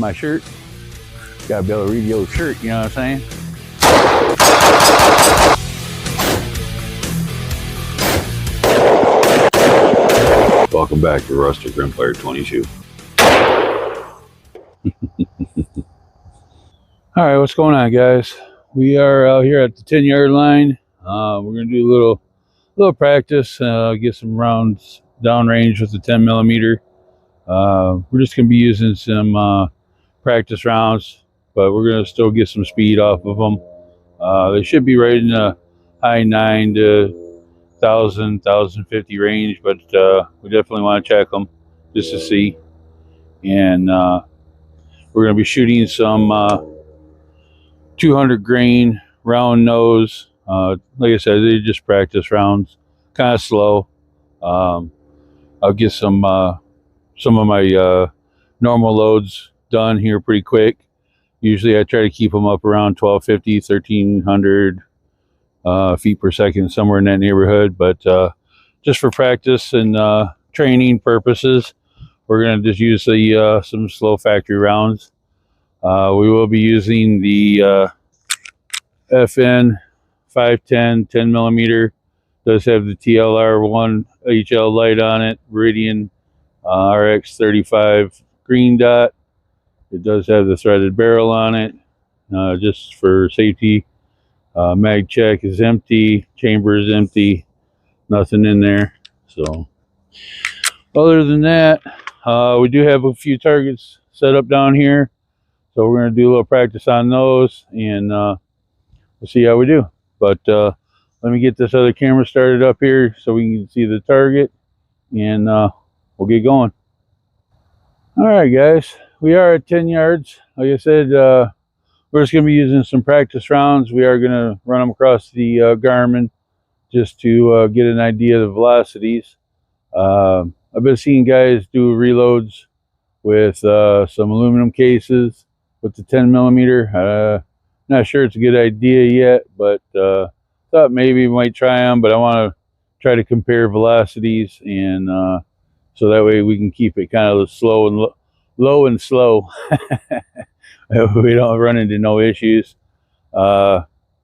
my shirt. Gotta be able to read the old shirt, you know what I'm saying? Welcome back to Rustic Rim Player 22. Alright, what's going on, guys? We are out here at the 10-yard line. We're going to do a little practice, get some rounds downrange with the 10 millimeter. We're just going to be using some practice rounds, but we're going to still get some speed off of them. They should be right in the high 9 to 1050 range, but we definitely want to check them just to see. And we're going to be shooting some 200 grain round nose. Like I said, they just practice rounds, kind of slow. I'll get some of my normal loads done here pretty quick. Usually I try to keep them up around 1250, 1300 feet per second, somewhere in that neighborhood. But just for practice and training purposes, we're going to just use some slow factory rounds. We will be using the FN 510 10 millimeter. Does have the TLR1 HL light on it, Meridian RX 35 green dot. It does have the threaded barrel on it, just for safety. Mag check is empty, chamber is empty, nothing in there. So other than that, we do have a few targets set up down here, so we're going to do a little practice on those, and we'll see how we do. But let me get this other camera started up here so we can see the target, and we'll get going. All right, guys, we are at 10 yards. Like I said, we're just going to be using some practice rounds. We are going to run them across the Garmin just to get an idea of the velocities. I've been seeing guys do reloads with some aluminum cases with the 10 millimeter. Not sure it's a good idea yet, but thought maybe we might try them. But I want to try to compare velocities, and so that way we can keep it kind of slow and low and slow. We don't run into no issues.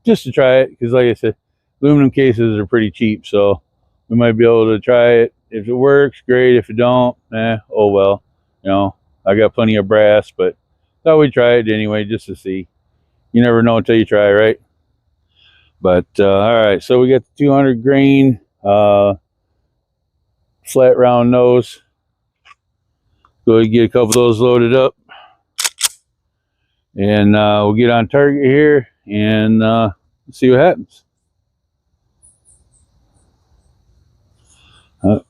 Just to try it, because like I said, aluminum cases are pretty cheap, so we might be able to try it. If it works, great. If it don't, oh well. You know, I got plenty of brass, but thought we'd try it anyway just to see. You never know until you try, right? But all right, so we got the 200 grain flat round nose. Go ahead and get a couple of those loaded up, and we'll get on target here and see what happens.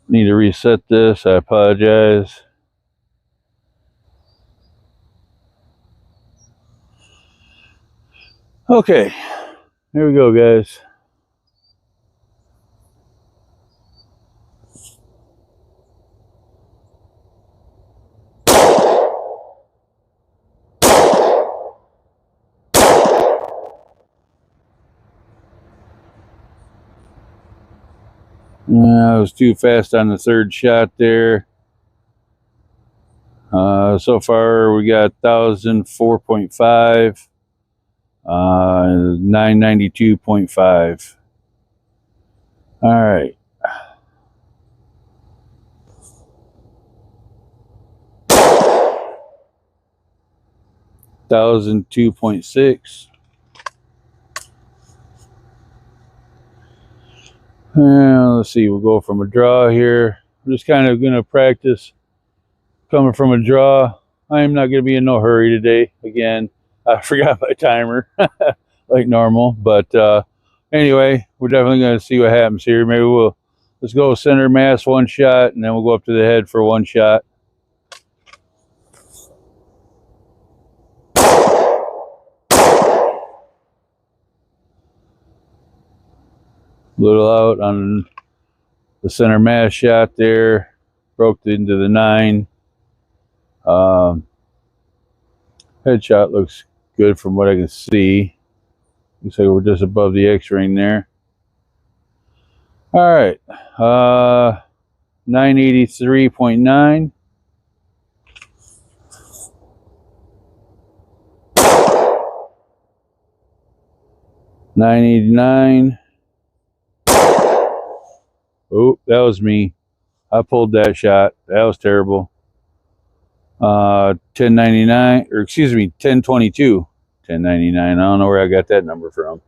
Need to reset this. I apologize. Okay, here we go, guys. I was too fast on the third shot there. So far we got 1004.5, 992.5. All right. 1002.6. Let's see, we'll go from a draw here. I'm just kind of going to practice coming from a draw. I am not going to be in no hurry today. Again, I forgot my timer like normal. But anyway, we're definitely going to see what happens here. Maybe let's go center mass one shot, and then we'll go up to the head for one shot. Little out on the center mass shot there, broke into the 9. Headshot looks good from what I can see. Looks like we're just above the X-ring there. All right, 983.9. 989. Oh, that was me. I pulled that shot. That was terrible. 1099, or excuse me, 1022. 1099. I don't know where I got that number from.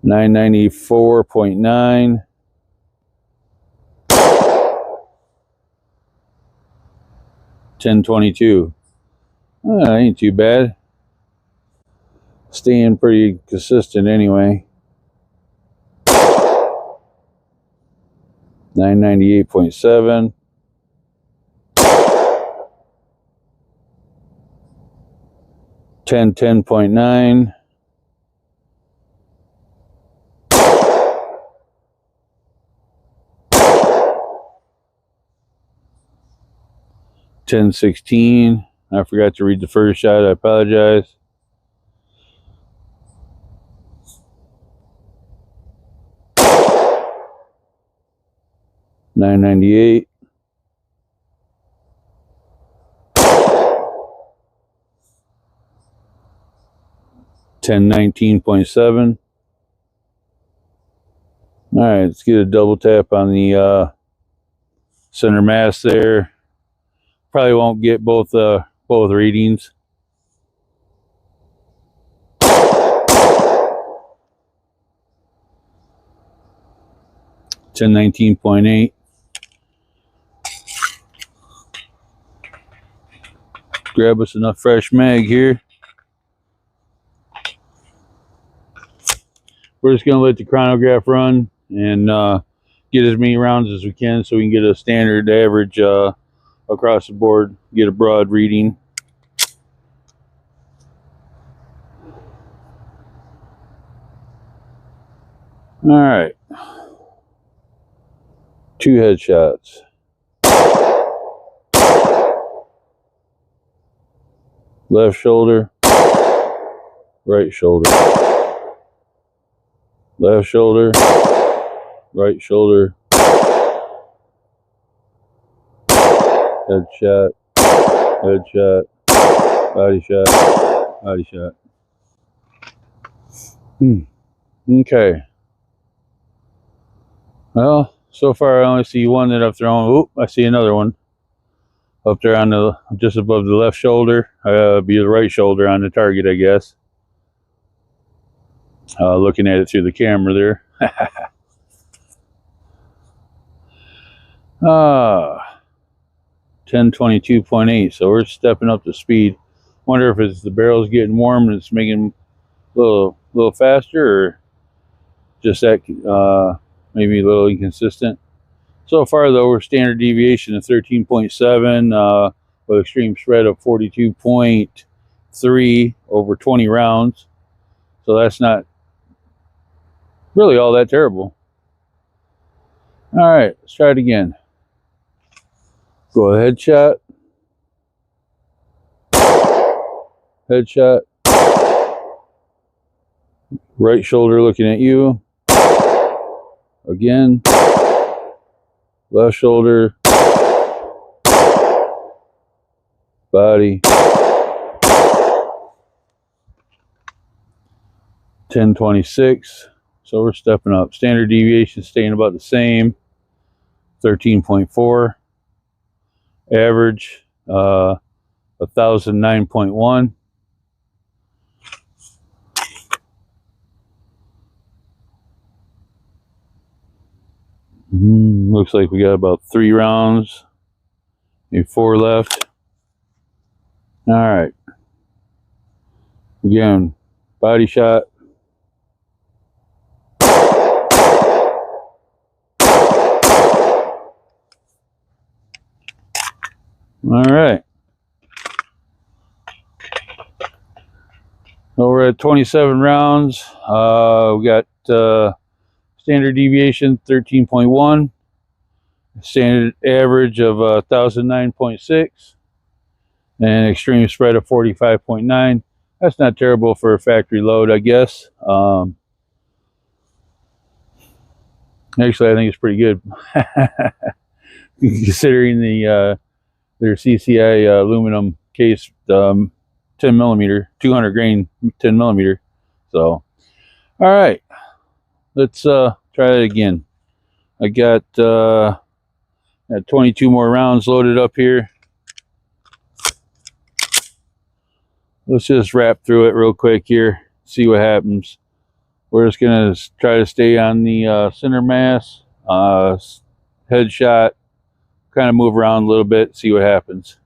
994.9. 1022. Ain't too bad. Staying pretty consistent anyway. 998.7. 1010.9. 1016. I forgot to read the first shot. I apologize. 998. 1019.7. All right, let's get a double tap on the center mass there. Probably won't get both readings. 1019.8. Grab us enough fresh mag here. We're just going to let the chronograph run and get as many rounds as we can so we can get a standard average across the board, get a broad reading. All right. 2 headshots. Left shoulder, right shoulder. Left shoulder, right shoulder. Headshot, headshot, body shot, body shot. Okay. Well, so far I only see one that I've thrown. Oop, I see another one. Up there on the, just above the left shoulder. Be the right shoulder on the target, I guess. Looking at it through the camera there. 1022.8, so we're stepping up the speed. Wonder if it's the barrel's getting warm and it's making a little faster, or just that maybe a little inconsistent. So far though, we're standard deviation of 13.7 with extreme spread of 42.3 over 20 rounds. So that's not really all that terrible. All right, let's try it again. Go ahead, shot. Headshot. Right shoulder looking at you. Again. Left shoulder. Body. 1026. So we're stepping up. Standard deviation staying about the same. 13.4. Average 1009.1. Looks like we got about 3 rounds, maybe 4 left. All right. Again, body shot. All right. So we're at 27 rounds. We got standard deviation 13.1, standard average of 1009.6, and extreme spread of 45.9. That's not terrible for a factory load, I guess. Actually, I think it's pretty good considering the They're CCI aluminum case, 10 millimeter, 200 grain 10 millimeter. So, all right, let's try it again. I got 22 more rounds loaded up here. Let's just wrap through it real quick here, see what happens. We're just gonna try to stay on the center mass, headshot, kind of move around a little bit, see what happens.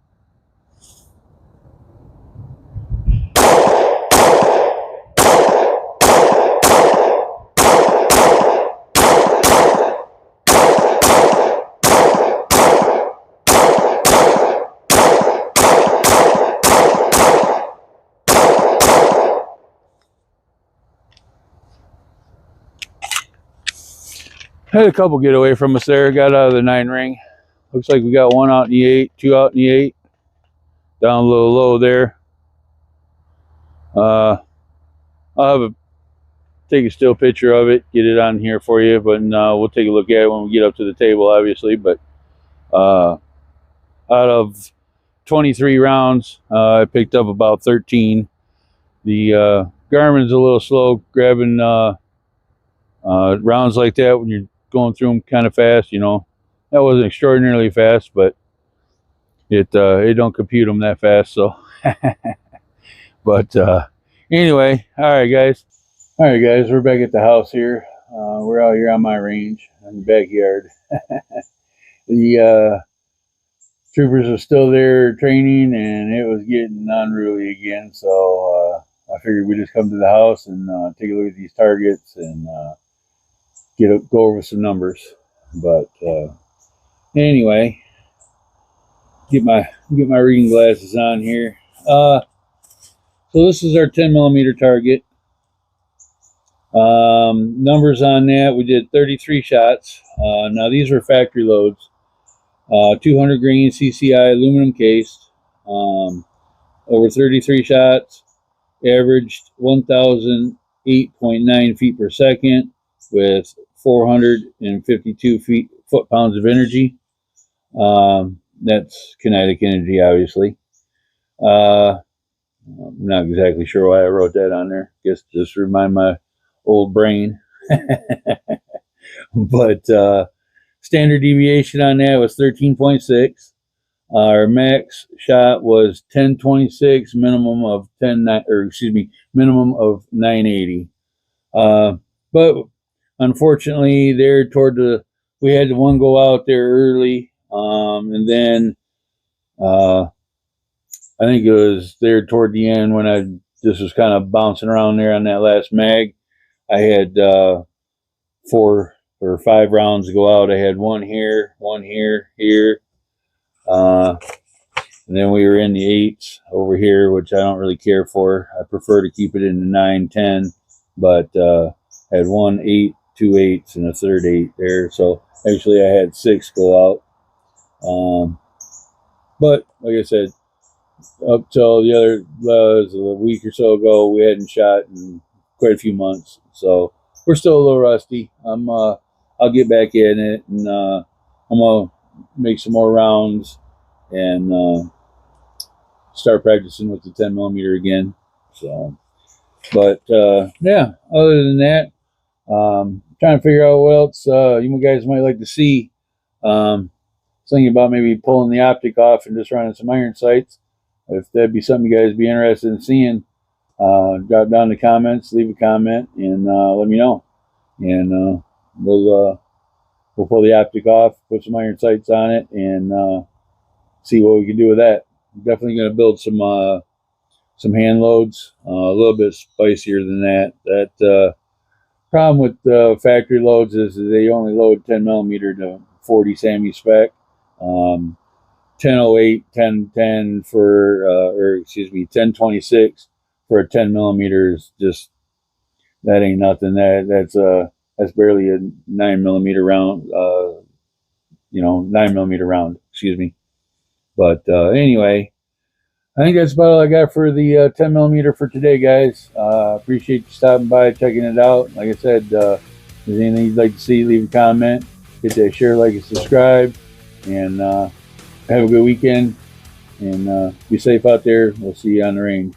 Had a couple get away from us there, got out of the 9 ring. Looks like we got one out in the 8, 2 out in the 8. Down a little low there. I'll take a still picture of it, get it on here for you, but we'll take a look at it when we get up to the table, obviously. But out of 23 rounds, I picked up about 13. The Garmin's a little slow grabbing rounds like that when you're going through them kind of fast, you know. That wasn't extraordinarily fast, but it don't compute them that fast, so. But anyway, all right guys, we're back at the house here. We're out here on my range in the backyard. The troopers are still there training, and it was getting unruly again, so I figured we'd just come to the house and take a look at these targets and go over some numbers. But anyway, get my reading glasses on here. So this is our 10 millimeter target. Numbers on that, we did 33 shots. Now these were factory loads. 200 grain CCI aluminum cased. Over 33 shots, averaged 1,008.9 feet per second with 452 foot-pounds of energy. That's kinetic energy, obviously. I'm not exactly sure why I wrote that on there. Guess just to remind my old brain. But standard deviation on that was 13.6. Our max shot was 1026, minimum of 980. But unfortunately, we had one go out there early, and then I think it was there toward the end when this was kind of bouncing around there on that last mag. I had 4 or 5 rounds to go out. I had one here, here. And then we were in the 8s over here, which I don't really care for. I prefer to keep it in the 9, 10, but had 1 8, 2 8s, and a third 8 there. So actually I had 6 go out. But like I said, up till the other was a week or so ago, we hadn't shot in quite a few months. So we're still a little rusty. I'll get back in it, and I'm gonna make some more rounds and start practicing with the 10 millimeter again. So, but yeah, other than that, trying to figure out what else you guys might like to see. Thinking about maybe pulling the optic off and just running some iron sights. If that'd be something you guys be interested in seeing, drop down in the comments, leave a comment, and let me know. And we'll pull the optic off, put some iron sights on it, and see what we can do with that. I'm definitely going to build some hand loads, a little bit spicier than that. That problem with factory loads is that they only load 10 millimeter to 40 SAMI spec. 1008, 1010 for, or excuse me, 1026 for a 10 millimeter is just, that ain't nothing. That's barely a 9 millimeter round, 9 millimeter round, excuse me. But anyway, I think that's about all I got for the 10 millimeter for today, guys. Appreciate you stopping by, checking it out. Like I said, if there's anything you'd like to see, leave a comment. Hit that share, like, and subscribe. And have a good weekend. And be safe out there. We'll see you on the range.